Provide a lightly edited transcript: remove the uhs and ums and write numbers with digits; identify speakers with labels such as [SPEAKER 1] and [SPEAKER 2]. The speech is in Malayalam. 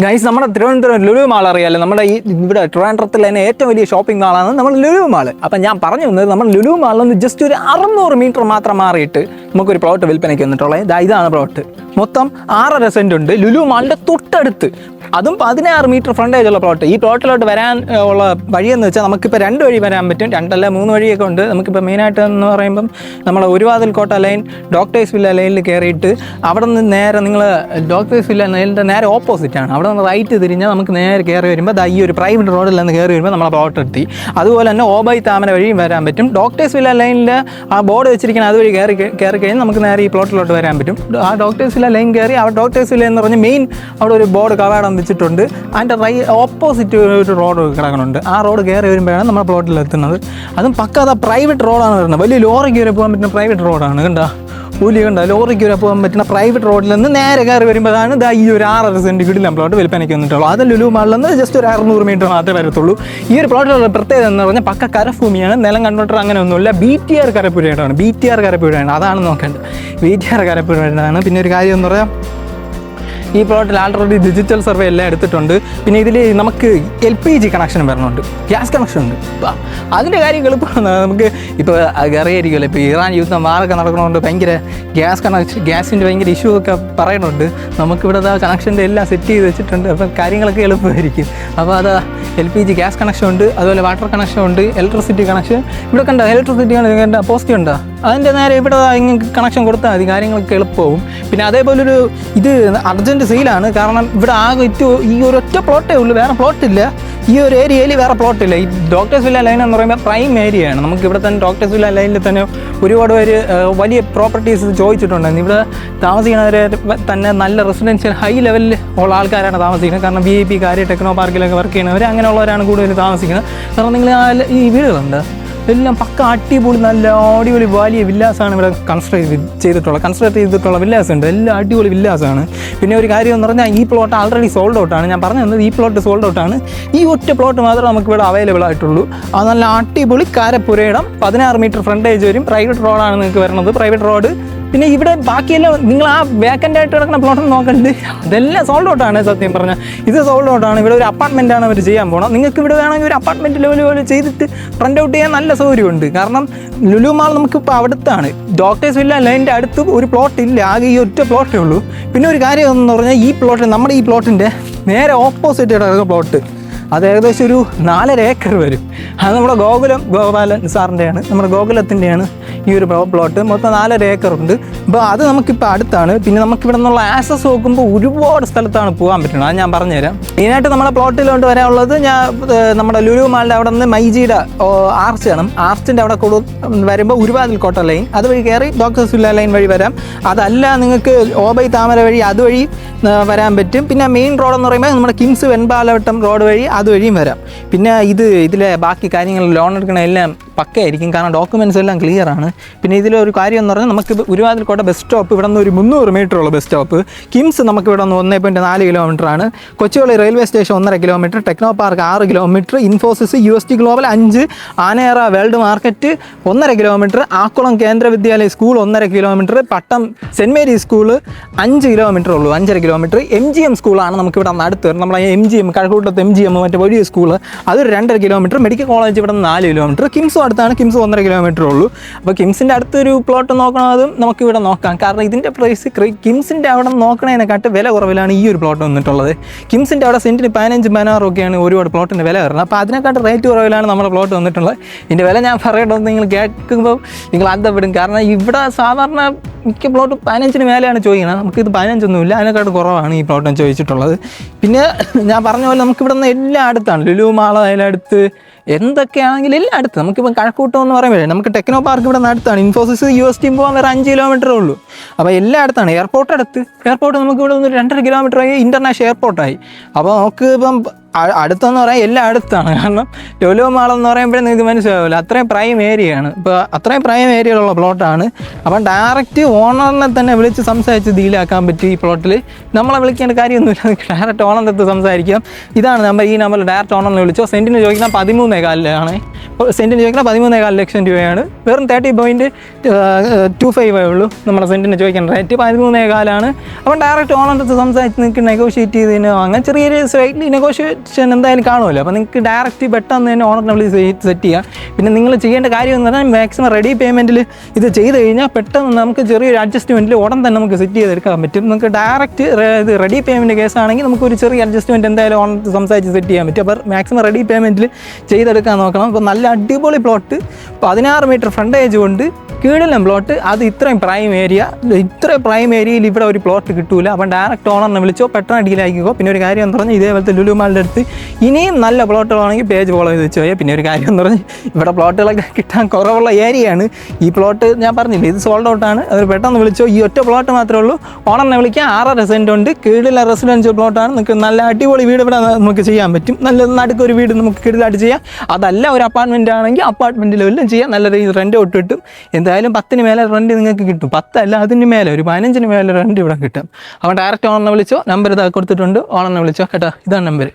[SPEAKER 1] ഗൈസ്, നമ്മുടെ തിരുവനന്തപുരം ലുലു മാൾ അറിയാമല്ലോ. നമ്മുടെ ഇവിടെ ട്രിവാൻഡ്രത്തിൽ തന്നെ ഏറ്റവും വലിയ ഷോപ്പിംഗ് മാളാണ് നമ്മൾ ലുലു മാൾ. അപ്പം ഞാൻ പറഞ്ഞു വന്നത്, നമ്മൾ ലുലു മാളിൽ നിന്ന് ജസ്റ്റ് ഒരു 600 മീറ്റർ മാത്രം മാറിയിട്ട് നമുക്കൊരു പ്ലോട്ട് വിൽപ്പനയ്ക്ക് വന്നിട്ടുള്ളത്. ഇതാണ് പ്ലോട്ട്. മൊത്തം 6.5 സെൻറ്റ് ഉണ്ട് ലുലു മാളിൻ്റെ തൊട്ടടുത്ത്. അതും 16 മീറ്റർ ഫ്രണ്ടേജ് ഉള്ള പ്ലോട്ട്. ഈ പ്ലോട്ടിലോട്ട് വരാൻ ഉള്ള വഴിയെന്ന് വെച്ചാൽ നമുക്കിപ്പോൾ 2 വഴി വരാൻ പറ്റും. 2 അല്ല 3 വഴിയൊക്കെ ഉണ്ട്. നമുക്കിപ്പോൾ മെയിനായിട്ട് എന്ന് പറയുമ്പം നമ്മളെ ഒരുവാതിൽക്കോട്ട ലൈൻ ഡോക്ടേഴ്സ് വില്ല ലൈനിൽ കയറിയിട്ട് അവിടെ നിന്ന് നേരെ നിങ്ങൾ ഡോക്ടേഴ്സ് വില്ല ലൈനിൻ്റെ നേരെ ഓപ്പോസിറ്റാണ്. അവിടെ നിന്ന് റൈറ്റ് തിരിഞ്ഞാൽ നമുക്ക് നേരെ കയറി വരുമ്പോൾ ഈ ഒരു പ്രൈവറ്റ് റോഡിൽ നിന്ന് കയറി വരുമ്പോൾ നമ്മളെ പ്ലോട്ട് എത്തി. അതുപോലെ തന്നെ ഓബൈ താമര വഴിയും വരാൻ പറ്റും. ഡോക്ടേഴ്സ് വില്ല ലൈനിൽ ആ ബോർഡ് വെച്ചിരിക്കുന്ന അതുവഴി കയറി കഴിഞ്ഞാൽ നമുക്ക് നേരെ ഈ പ്ലോട്ടിലോട്ട് വരാൻ പറ്റും. ആ ഡോക്ടേഴ്സ് വില്ല ലൈൻ കയറി അവിടെ ഡോക്ടേഴ്സ് വില്ല എന്ന് പറഞ്ഞ് മെയിൻ അവിടെ ഒരു ബോർഡ് കവാടം വെച്ചിട്ടുണ്ട്. അതിൻ്റെ ഓപ്പോസിറ്റ് ഒരു റോഡ് കിടക്കുന്നുണ്ട്. ആ റോഡ് കയറി വരുമ്പോഴാണ് നമ്മുടെ പ്ലോട്ടിൽ എത്തുന്നത്. അതും പക്കാതെ പ്രൈവറ്റ് റോഡാണ് വരുന്നത്. വലിയ ലോറിക്ക് വരെ പോകാൻ പറ്റുന്ന പ്രൈവറ്റ് റോഡാണ്. കണ്ടോ, ലോറിക്ക് വരെ പോകാൻ പറ്റുന്ന പ്രൈവറ്റ് റോഡിൽ നിന്ന് നേരെ കയറി വരുമ്പോഴാണ് ഈ ഒരു 6.5 സെൻറ്റ് കിടിലം പ്ലോട്ട് വിൽപ്പനയ്ക്ക് വന്നിട്ടുള്ളൂ. അത് ലുലു മാളിൽ നിന്ന് ജസ്റ്റ് ഒരു 600 മീറ്റർ മാത്രമേ വരത്തുള്ളൂ. ഈ ഒരു പ്ലോട്ടിലുള്ള പ്രത്യേകത എന്ന് പറഞ്ഞാൽ പക്ക കരഭൂമിയാണ്. നിലം കൺവെർട്ടർ അങ്ങനെ ഒന്നുമില്ല. BTR കരപ്പുരയാണ്. BTR കരപ്പുരയാണ്. അതാണ് നോക്കേണ്ടത്. BTR കരപ്പുരയാണ്. പിന്നെ ഒരു കാര്യം എന്ന് പറയാം, ഈ പ്ലോട്ടിൽ ആൾറെഡി ഡിജിറ്റൽ സർവേ എല്ലാം എടുത്തിട്ടുണ്ട്. പിന്നെ ഇതിൽ നമുക്ക് LPG കണക്ഷൻ വരണുണ്ട്, ഗ്യാസ് കണക്ഷൻ ഉണ്ട്. ഇപ്പം അതിൻ്റെ കാര്യം എളുപ്പമാണ്. നമുക്ക് ഇപ്പോൾ അറിയായിരിക്കുമല്ലോ, ഇപ്പോൾ ഇറാൻ യുദ്ധം വാറൊക്കെ നടക്കണതുകൊണ്ട് ഭയങ്കര ഗ്യാസിൻ്റെ ഭയങ്കര ഇഷ്യൂ ഒക്കെ പറയുന്നുണ്ട്. നമുക്കിവിടെ കണക്ഷൻ്റെ എല്ലാം സെറ്റ് ചെയ്ത് വെച്ചിട്ടുണ്ട്. അപ്പം കാര്യങ്ങളൊക്കെ എളുപ്പമായിരിക്കും. അപ്പോൾ അത് LPG ഗ്യാസ് കണക്ഷൻ ഉണ്ട്. അതുപോലെ വാട്ടർ കണക്ഷൻ ഉണ്ട്, ഇലക്ട്രിസിറ്റി കണക്ഷൻ. ഇവിടെ കണ്ട ഇലക്ട്രിസിറ്റി കണ്ട പോസ്റ്റ് ഉണ്ടോ, അതിൻ്റെ നേരെ ഇവിടെ ഇങ്ങനെ കണക്ഷൻ കൊടുത്താൽ മതി. കാര്യങ്ങളൊക്കെ എളുപ്പമാവും. പിന്നെ അതേപോലൊരു ഇത് അർജൻറ്റ് സെയിലാണ്. കാരണം ഇവിടെ ആകെ ഈ ഒരൊറ്റ പ്ലോട്ടേ ഉള്ളൂ, വേറെ പ്ലോട്ടില്ല. ഈ ഒരു ഏരിയയിൽ വേറെ പ്ലോട്ടില്ല. ഈ ഡോക്ടേഴ്സ് വില്ല ലൈൻ എന്ന് പറയുമ്പോൾ പ്രൈം ഏരിയയാണ്. നമുക്ക് ഇവിടെ തന്നെ ഡോക്ടേഴ്സ് വില്ല ലൈനിൽ തന്നെ ഒരുപാട് പേര് വലിയ പ്രോപ്പർട്ടീസ് ചോദിച്ചിട്ടുണ്ടായിരുന്നു. ഇവിടെ താമസിക്കുന്നവരെ തന്നെ നല്ല റെസിഡൻഷ്യൽ ഹൈ ലെവലിൽ ഉള്ള ആൾക്കാരാണ് താമസിക്കുന്നത്. കാരണം VIP കാര്യം ടെക്നോ പാർക്കിലൊക്കെ വർക്ക് ചെയ്യുന്നവർ അങ്ങനെയുള്ളവരാണ് കൂടുതൽ താമസിക്കുന്നത്. കാരണം നിങ്ങൾ ഈ വീടുകളുണ്ട് എല്ലാം പക്ക അടിപൊളി നല്ല അടിപൊളി വലിയ വില്ലാസാണ് ഇവിടെ കൺസ്ട്രക്ട് ചെയ്തിട്ടുള്ള വില്ലാസ് ഉണ്ട്. എല്ലാം അടിപൊളി വില്ലാസാണ്. പിന്നെ ഒരു കാര്യം എന്ന് പറഞ്ഞാൽ ഈ പ്ലോട്ട് ആൾറെഡി സോൾഡ് ഔട്ടാണ്. ഞാൻ പറഞ്ഞു തന്നത് ഈ പ്ലോട്ട് സോൾഡ് ഔട്ടാണ്. ഈ ഒറ്റ പ്ലോട്ട് മാത്രമേ നമുക്ക് ഇവിടെ അവൈലബിൾ ആയിട്ടുള്ളൂ. അത് നല്ല അടിപൊളി കരപ്പുരയിടം. 16 മീറ്റർ ഫ്രണ്ടേജ് വരും. പ്രൈവറ്റ് റോഡാണ് നിങ്ങൾക്ക് വരുന്നത്, പ്രൈവറ്റ് റോഡ്. പിന്നെ ഇവിടെ ബാക്കിയെല്ലാം നിങ്ങൾ ആ വേക്കൻ്റ് ആയിട്ട് കിടക്കുന്ന പ്ലോട്ടൊന്നും നോക്കരുത്. അതെല്ലാം സോൾഡ് ഔട്ടാണ്. സത്യം പറഞ്ഞാൽ ഇത് സോൾഡ് ഔട്ടാണ്. ഇവിടെ ഒരു അപ്പാർട്ട്മെൻറ്റാണ് അവർ ചെയ്യാൻ പോകണം. നിങ്ങൾക്ക് ഇവിടെ വേണമെങ്കിൽ ഒരു അപ്പാർട്ട്മെൻറ്റ് ലെവൽ പോലെ ചെയ്തിട്ട് റെൻ്റ് ഔട്ട് ചെയ്യാൻ നല്ല സൗകര്യമുണ്ട്. കാരണം ലുലു മാൾ നമുക്കിപ്പോൾ അടുത്താണ്. ഡോക്ടേഴ്സ് വില്ല ലൈനിൻ്റെ അടുത്ത് ഒരു പ്ലോട്ട് ഇല്ല, ആകെ ഈ ഒറ്റ പ്ലോട്ടേ ഉള്ളൂ. പിന്നെ ഒരു കാര്യം എന്ന് പറഞ്ഞാൽ ഈ പ്ലോട്ട് നമ്മുടെ ഈ പ്ലോട്ടിൻ്റെ നേരെ ഓപ്പോസിറ്റ് കിടക്കുന്ന പ്ലോട്ട് അത് ഏകദേശം ഒരു 4.5 ഏക്കർ വരും. അത് നമ്മുടെ ഗോകുലൻ സാറിൻ്റെയാണ്, നമ്മുടെ ഗോകുലത്തിൻ്റെയാണ് ഈ ഒരു പ്ലോട്ട്. മൊത്തം 4.5 ഏക്കറുണ്ട്. അപ്പോൾ അത് നമുക്കിപ്പോൾ അടുത്താണ്. പിന്നെ നമുക്കിവിടെ നിന്നുള്ള ആക്സസ് നോക്കുമ്പോൾ ഒരുപാട് സ്ഥലത്താണ് പോകാൻ പറ്റുന്നത്. അത് ഞാൻ പറഞ്ഞുതരാം. മെയിനായിട്ട് നമ്മുടെ പ്ലോട്ടിലോട്ട് വരാനുള്ളത് നമ്മുടെ ലുലു മാളിൻ്റെ അവിടെ നിന്ന് മൈജിയുടെ ആർച്ച് ആണ്. ആർച്ചിൻ്റെ അവിടെ വരുമ്പോൾ ഒരുവാതിൽക്കോട്ട ലൈൻ അതുവഴി കയറി ഡോക്ടേഴ്സ് വില്ല ലൈൻ വഴി വരാം. അതല്ല നിങ്ങൾക്ക് ഓബൈ താമര വഴി അതുവഴി വരാൻ പറ്റും. പിന്നെ മെയിൻ റോഡെന്ന് പറയുമ്പോൾ നമ്മുടെ കിംസ് വെൺപാലവട്ടം റോഡ് വഴി അതുവഴിയും വരാം. പിന്നെ ഇതിലെ ബാക്കി കാര്യങ്ങൾ ലോൺ എടുക്കണ എല്ലാം പക്കയായിരിക്കും. കാരണം ഡോക്യുമെൻറ്റ്സ് എല്ലാം ക്ലിയർ ആണ്. പിന്നെ ഇതിലൊരു കാര്യം എന്ന് പറഞ്ഞാൽ നമുക്ക് ഒരുവാതിൽക്കോട്ട ബസ് സ്റ്റോപ്പ് ഇവിടെ നിന്ന് ഒരു 300 മീറ്റർ ഉള്ള ബസ് സ്റ്റോപ്പ്. കിംസ് നമുക്ക് ഇവിടെ നിന്ന് 1.4 കിലോമീറ്ററാണ്. Kochuveli railway station 1.5 kilometre. Techno park 6 kilometre. Infosys UST global 5. Anayara world market 1.5 kilometre. Akkulam കേന്ദ്ര വിദ്യാലയ സ്കൂൾ 1.5 കിലോമീറ്റർ. പട്ടം സെൻറ്റ് മേരി സ്കൂള് 5 കിലോമീറ്റർ ഉള്ളൂ, 5.5 കിലോമീറ്റർ. MGM സ്കൂളാണ് നമുക്കിവിടെ അടുത്ത് വരുന്നത്. നമ്മളെ MGM കഴക്കൂട്ടത്ത് MGM മറ്റേ വലിയ സ്കൂള് അതൊരു 2.5 കിലോമീറ്റർ. മെഡിക്കൽ കോളേജ് ഇവിടെ നിന്ന് 4 കിലോമീറ്റർ. കിംസും അടുത്താണ്. കിംസ് 1.5 കിലോമീറ്റർ ഉള്ളൂ. അപ്പോൾ കിംസിൻ്റെ അടുത്തൊരു പ്ലോട്ട് നോക്കണതും നമുക്കിവിടെ നോക്കാം. കാരണം ഇതിൻ്റെ പ്രൈസ് കിംസിൻ്റെ അവിടെ നോക്കണതിനെക്കാട്ട് വില കുറവിലാണ് ഈ ഒരു പ്ലോട്ട് വന്നിട്ടുള്ളത്. കിംസിൻ്റെ അവിടെ സെൻറ്റിന് 15-16 ഒക്കെയാണ് ഒരുപാട് പ്ലോട്ടിൻ്റെ വില വരുന്നത്. അപ്പോൾ അതിനെക്കാട്ട് റേറ്റ് കുറവിലാണ് നമ്മുടെ പ്ലോട്ട് വന്നിട്ടുള്ളത്. ഇതിൻ്റെ വില ഞാൻ പറയേണ്ടത് നിങ്ങൾ കേൾക്കുമ്പോൾ നിങ്ങൾ അന്തപ്പെടും. കാരണം ഇവിടെ സാധാരണ മിക്ക പ്ലോട്ട് 15-ന് മേലെയാണ് ചോദിക്കുന്നത്. നമുക്കിത് 15 അതിനെക്കാട്ട് കുറവാണ് ഈ പ്ലോട്ടിന് ചോദിച്ചിട്ടുള്ളത്. പിന്നെ ഞാൻ പറഞ്ഞ പോലെ നമുക്കിവിടെ നിന്ന് എല്ലാം അടുത്താണ്. ലുലു മാൾ അതിലടുത്ത് എന്തൊക്കെയാണെങ്കിലും എല്ലാം അടുത്ത്. നമുക്കിപ്പം കഴക്കൂട്ടം എന്ന് പറയുമ്പോൾ നമുക്ക് ടെക്നോ പാർക്ക് ഇവിടെ നിന്ന് അടുത്താണ്. ഇൻഫോസിസ് UST പോകാൻ വേറെ 5 കിലോമീറ്ററേ ഉള്ളൂ. അപ്പോൾ എല്ലാം അടുത്താണ്. എയർപോർട്ട് നമുക്ക് ഇവിടെ നിന്ന് 2.5 കിലോമീറ്റർ ആയി ഇൻ്റർനാഷണൽ എയർപോർട്ടായി. അപ്പോൾ നമുക്ക് ഇപ്പം അടുത്തെന്ന് പറയാൻ എല്ലാം അടുത്താണ്. കാരണം ലുലു മാളെന്ന് പറയുമ്പോഴേ നിങ്ങൾക്ക് മനസ്സിലാവില്ല, അത്രയും പ്രൈം ഏരിയയാണ്. ഇപ്പോൾ അത്രയും പ്രൈം ഏരിയയിലുള്ള പ്ലോട്ടാണ്. അപ്പം ഡയറക്റ്റ് ഓണറിനെ തന്നെ വിളിച്ച് സംസാരിച്ച് ഡീലാക്കാൻ പറ്റും. ഈ പ്ലോട്ടിൽ നമ്മളെ വിളിക്കേണ്ട കാര്യമൊന്നുമില്ല, ഡയറക്റ്റ് ഓണറിൻ്റെ അടുത്ത് സംസാരിക്കാം. ഇതാണ് നമ്പർ, ഈ നമ്പറിൽ ഡയറക്റ്റ് ഓണറിനെ വിളിച്ചോ. സെൻറ്റിന് ചോദിക്കുന്ന 13.4 സെൻറ്റിന് ചോദിക്കുന്ന 13.4 ലക്ഷം രൂപയാണ്. വെറും 30.25 ഉള്ളൂ നമ്മുടെ സെൻറ്റിന് ചോദിക്കേണ്ട റേറ്റ്. 13.4 അപ്പം ഡയറക്റ്റ് ഓണറിൻ്റെ അടുത്ത് സംസാരിച്ച് നിങ്ങൾക്ക് നെഗോഷിയേറ്റ് ചെയ്തതിന് അങ്ങനെ ചെറിയൊരു സ്വൈറ്റ്ലി നെഗോഷിയേഷൻ എന്തായാലും കാണുമല്ലോ. അപ്പോൾ നിങ്ങൾക്ക് ഡയറക്റ്റ് പെട്ടെന്ന് തന്നെ ഓണറിനെ വിളിച്ച് സെറ്റ് ചെയ്യാം. പിന്നെ നിങ്ങൾ ചെയ്യേണ്ട കാര്യം എന്ന് പറഞ്ഞാൽ മാക്സിമം റെഡി പേയ്മെൻറ്റിൽ ഇത് ചെയ്ത് കഴിഞ്ഞാൽ പെട്ടെന്ന് നമുക്ക് ചെറിയൊരു അഡ്ജസ്റ്റ്മെൻറ്റിൽ ഉടൻ തന്നെ നമുക്ക് സെറ്റ് ചെയ്തെടുക്കാൻ പറ്റും. നമുക്ക് ഡയറക്റ്റ് ഇത് റെഡി പേയ്മെൻറ്റ് കേസാണെങ്കിൽ നമുക്കൊരു ചെറിയ അഡ്ജസ്റ്റ്മെൻറ്റ് എന്തായാലും ഓണർ സംസാരിച്ച് സെറ്റ് ചെയ്യാൻ പറ്റും. അപ്പോൾ മാക്സിമം റെഡി പേയ്മെൻറ്റിൽ ചെയ്തെടുക്കാൻ നോക്കണം. അപ്പോൾ നല്ല അടിപൊളി പ്ലോട്ട്, 16 മീറ്റർ ഫ്രണ്ടേജ് കൊണ്ട് കീഴിലും പ്ലോട്ട്, അത് ഇത്രയും പ്രൈം ഏരിയയിൽ ഇവിടെ ഒരു പ്ലോട്ട് കിട്ടൂല. അപ്പം ഡയറക്റ്റ് ഓണറിനെ വിളിച്ചോ, പെട്ടെന്ന് ഡീലാക്കിക്കോ. പിന്നെ ഒരു കാര്യം എന്ന് പറഞ്ഞാൽ ഇതേപോലത്തെ ലുലു മാളിൻ്റെ അടുത്ത് ഇനിയും നല്ല പ്ലോട്ടുകളാണെങ്കിൽ പേജ് ഫോളോ ചെയ്ത് വെച്ച് പോയാൽ. പിന്നെ ഒരു കാര്യം എന്ന് പറഞ്ഞാൽ ഇവിടെ പ്ലോട്ടുകളൊക്കെ കിട്ടാൻ കുറവുള്ള ഏരിയയാണ്. ഈ പ്ലോട്ട് ഞാൻ പറഞ്ഞില്ലേ, ഇത് സോൾഡ് ഔട്ടാണ്. അത് പെട്ടെന്ന് വിളിച്ചോ. ഈ ഒറ്റ പ്ലോട്ട് മാത്രമേ ഉള്ളൂ. ഓണറിനെ വിളിക്കാൻ 6.5 സെൻറ്റ് ഉണ്ട്. കീഴിലെ റെസിഡൻഷ്യൽ പ്ലോട്ടാണ്. നിങ്ങൾക്ക് നല്ല അടിപൊളി വീട് ഇവിടെ നമുക്ക് ചെയ്യാൻ പറ്റും. നല്ല നടുക്കൊരു വീട് നമുക്ക് കീഴിലായിട്ട് ചെയ്യാം. അതല്ല ഒരു അപ്പാർട്ട്മെൻറ്റ് ആണെങ്കിൽ അപ്പാർട്ട്മെൻറ്റിൽ എല്ലാം ചെയ്യാം. നല്ല രീതിയിൽ റെൻറ്റ് തൊട്ട് കിട്ടും. എന്തായാലും 10-ന് മേലെ റെൻറ്റ് നിങ്ങൾക്ക് കിട്ടും. 10 അല്ല, അതിന് മേലെ ഒരു 15-ന് മേലെ റെൻറ്റ് ഇവിടെ കിട്ടും. അപ്പോൾ ഡയറക്റ്റ് ഓണറിനെ വിളിച്ചോ. നമ്പർ ഇതാ കൊടുത്തിട്ടുണ്ട്, ഓണറിനെ വിളിച്ചോ കേട്ടോ. ഇതാണ് നമ്പർ.